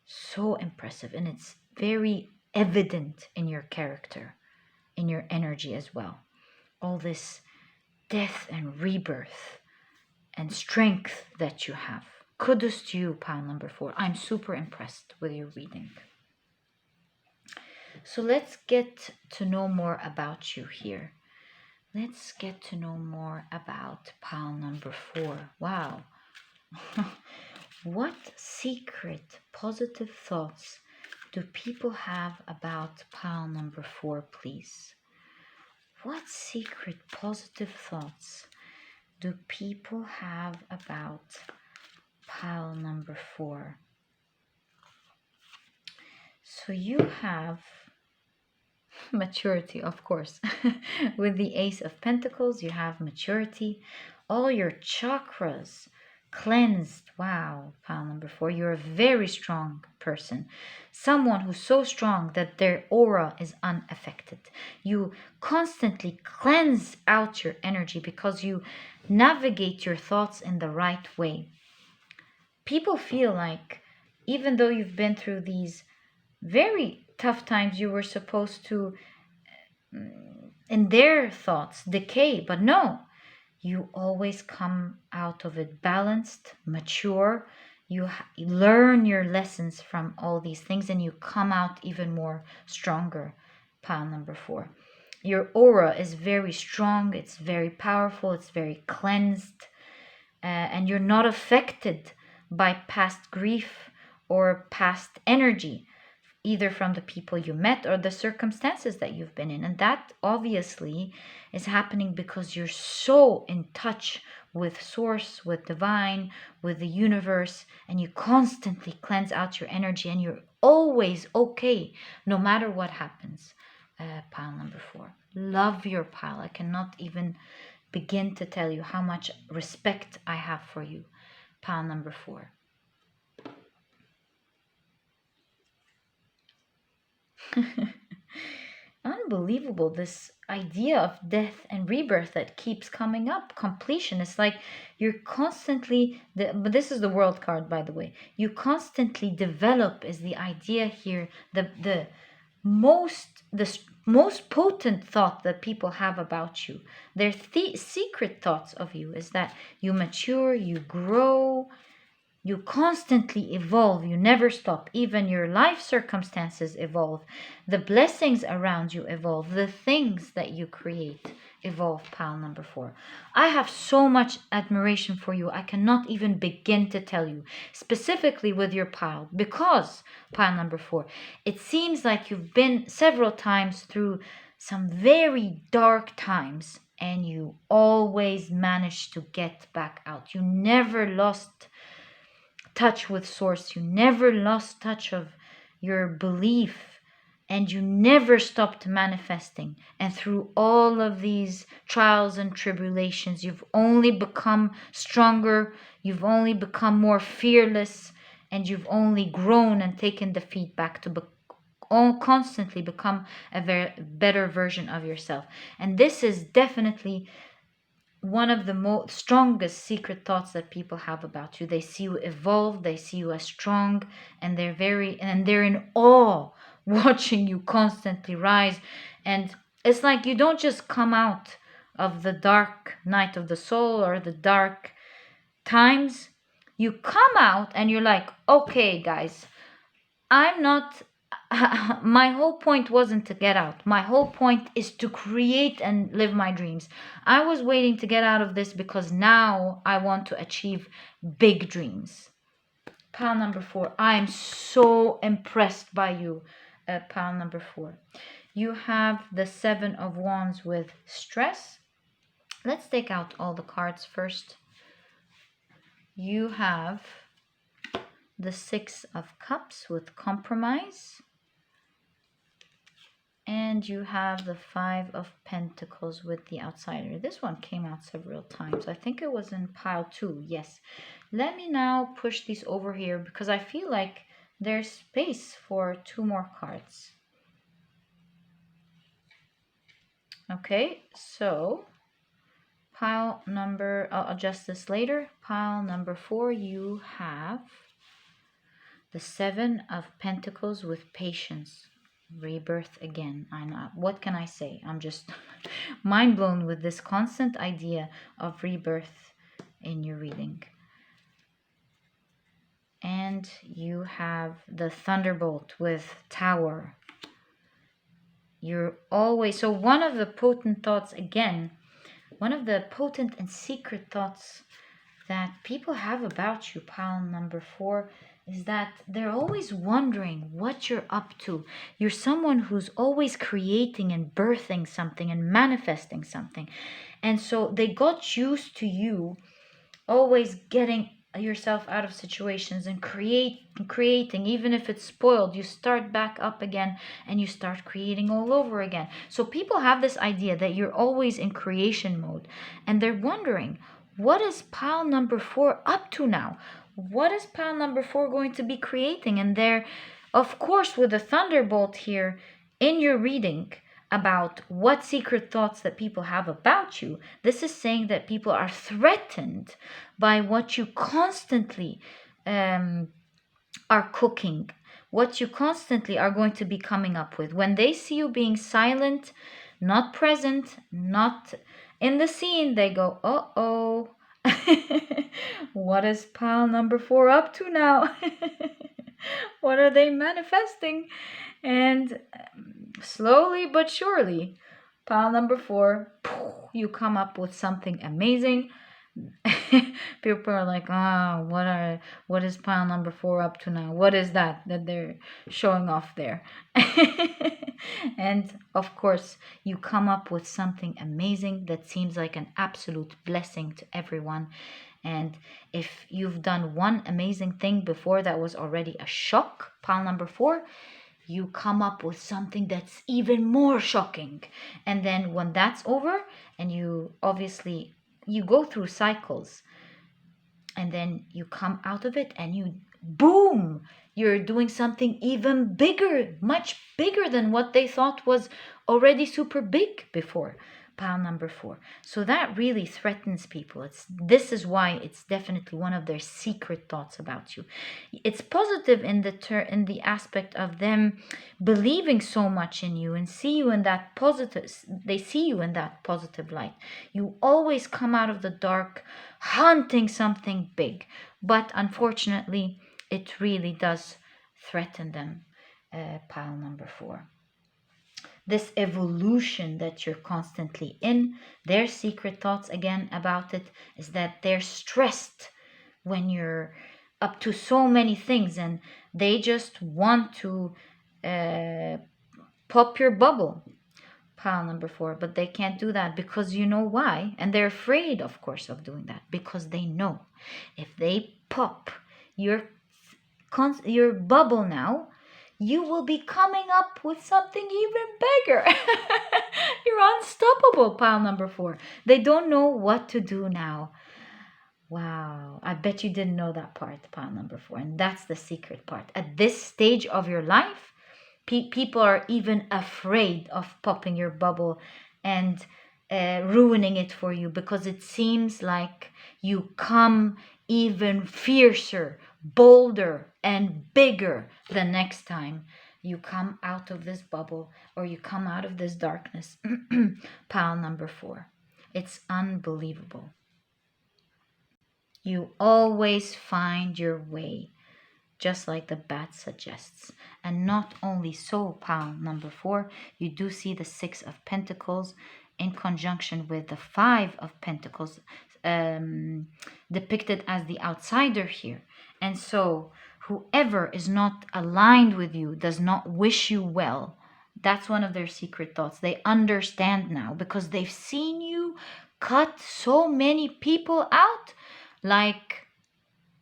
[SPEAKER 1] So impressive. And it's very evident in your character, in your energy as well. All this death and rebirth and strength that you have. Kudos to you, pile number 4. I'm super impressed with your reading. So let's get to know more about you here. Let's get to know more about pile number 4. Wow. What secret positive thoughts do people have about pile number 4, please? What secret positive thoughts do people have about pile number 4? So you have maturity, of course. With the Ace of Pentacles, you have maturity. All your chakras cleansed. Wow, pile number 4. You're a very strong person. Someone who's so strong that their aura is unaffected. You constantly cleanse out your energy because you navigate your thoughts in the right way. People feel like, even though you've been through these very tough times, you were supposed to, in their thoughts, decay. But no, you always come out of it balanced, mature. You learn your lessons from all these things, and you come out even more stronger, pile number 4. Your aura is very strong. It's very powerful. It's very cleansed. And you're not affected by past grief or past energy, either from the people you met or the circumstances that you've been in. And that obviously is happening because you're so in touch with Source, with Divine, with the universe, and you constantly cleanse out your energy, and you're always okay, no matter what happens. Pile number 4. Love your pile. I cannot even begin to tell you how much respect I have for you, pile number 4. Unbelievable, this idea of death and rebirth that keeps coming up. Completion. It's like you're constantly, but this is the world card, by the way. You constantly develop is the idea here. The most potent thought that people have about you, their secret thoughts of you, is that you mature, you grow, you constantly evolve, you never stop. Even your life circumstances evolve. The blessings around you evolve. The things that you create evolve, pile number 4. I have so much admiration for you. I cannot even begin to tell you, specifically with your pile, because, pile number 4, it seems like you've been several times through some very dark times, and you always managed to get back out. You never lost touch with source. You never lost touch of your belief, and you never stopped manifesting. And through all of these trials and tribulations, you've only become stronger, you've only become more fearless, and you've only grown and taken the feedback to constantly become a better version of yourself. And this is definitely one of the most strongest secret thoughts that people have about you. They see you evolve, they see you as strong, and they're in awe watching you constantly rise. And it's like you don't just come out of the dark night of the soul or the dark times. You come out and you're like, okay guys, I'm not my whole point wasn't to get out. My whole point is to create and live my dreams. I was waiting to get out of this because now I want to achieve big dreams. Pile number 4. I'm so impressed by you, pile number 4. You have the 7 of Wands with stress. Let's take out all the cards first. You have the 6 of Cups with compromise. And you have the 5 of Pentacles with the outsider. This one came out several times. I think it was in pile 2. Yes. Let me now push these over here because I feel like there's space for 2 more cards. Okay, so pile number, I'll adjust this later. Pile number 4, you have the 7 of Pentacles with patience. Rebirth again. I know. What can I say? I'm just mind blown with this constant idea of rebirth in your reading. And you have the Thunderbolt with Tower. You're always, so one of the potent thoughts, again, one of the potent and secret thoughts that people have about you, pile number 4, is that they're always wondering what you're up to. You're someone who's always creating and birthing something and manifesting something. And so they got used to you always getting yourself out of situations and creating. Even if it's spoiled, you start back up again and you start creating all over again. So people have this idea that you're always in creation mode, and they're wondering, what is pile number 4 up to now? What is pile number 4 going to be creating? And there, of course, with the Thunderbolt here in your reading about what secret thoughts that people have about you, this is saying that people are threatened by what you constantly are cooking, what you constantly are going to be coming up with. When they see you being silent, not present, not in the scene, they go, uh-oh. What is pile number 4 up to now? What are they manifesting? And slowly but surely, pile number 4, you come up with something amazing. People are like, what is pile number 4 up to now? What is that they're showing off there? And of course, you come up with something amazing that seems like an absolute blessing to everyone. And if you've done one amazing thing before that was already a shock, pile number 4, you come up with something that's even more shocking. And then when that's over, and you obviously, you go through cycles, and then you come out of it and you, boom, you're doing something even bigger, much bigger than what they thought was already super big before. Pile number 4. So that really threatens people. This is why it's definitely one of their secret thoughts about you. It's positive in the aspect of them believing so much in you and see you in that positive. They see you in that positive light. You always come out of the dark hunting something big, but unfortunately, it really does threaten them. Pile number 4. This evolution that you're constantly in, their secret thoughts again about it is that they're stressed when you're up to so many things, and they just want to pop your bubble. Pile number 4, but they can't do that because you know why, and they're afraid, of course, of doing that because they know if they pop your bubble now, you will be coming up with something even bigger. You're unstoppable. Pile number 4. They don't know what to do now. Wow, I bet you didn't know that part, pile number 4. And that's the secret part. At this stage of your life, people are even afraid of popping your bubble and ruining it for you, because it seems like you come even fiercer, bolder, and bigger the next time you come out of this bubble or you come out of this darkness. Pile number 4. It's unbelievable. You always find your way, just like the bat suggests. And not only so, pile number 4, you do see the 6 of Pentacles in conjunction with the 5 of Pentacles, depicted as the outsider here. And so whoever is not aligned with you, does not wish you well. That's one of their secret thoughts. They understand now because they've seen you cut so many people out like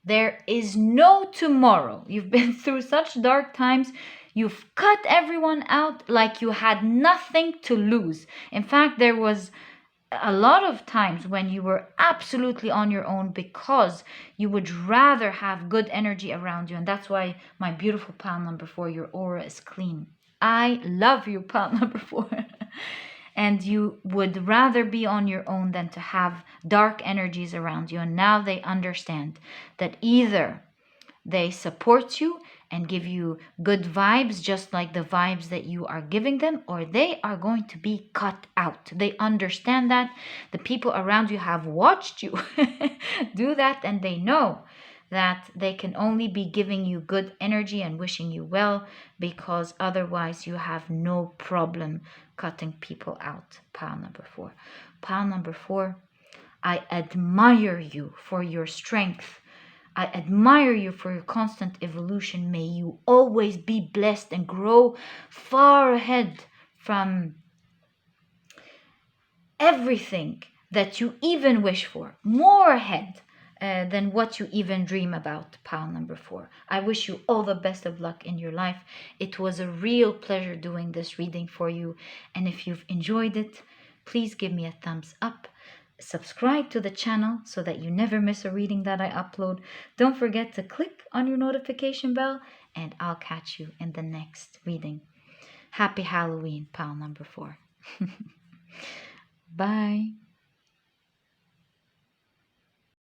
[SPEAKER 1] there is no tomorrow. You've been through such dark times. You've cut everyone out like you had nothing to lose. In fact, there was a lot of times when you were absolutely on your own because you would rather have good energy around you. And that's why, my beautiful pile number 4, your aura is clean. I love you, pile number 4. And you would rather be on your own than to have dark energies around you. And now they understand that either they support you and give you good vibes, just like the vibes that you are giving them, or they are going to be cut out. They understand that. The people around you have watched you do that, and they know that they can only be giving you good energy and wishing you well, because otherwise you have no problem cutting people out. Pile number 4. Pile number 4, I admire you for your strength. I admire you for your constant evolution. May you always be blessed and grow far ahead from everything that you even wish for. More ahead than what you even dream about, pile number 4. I wish you all the best of luck in your life. It was a real pleasure doing this reading for you. And if you've enjoyed it, please give me a thumbs up. Subscribe to the channel so that you never miss a reading that I upload. Don't forget to click on your notification bell, and I'll catch you in the next reading. Happy Halloween, pile number 4. Bye.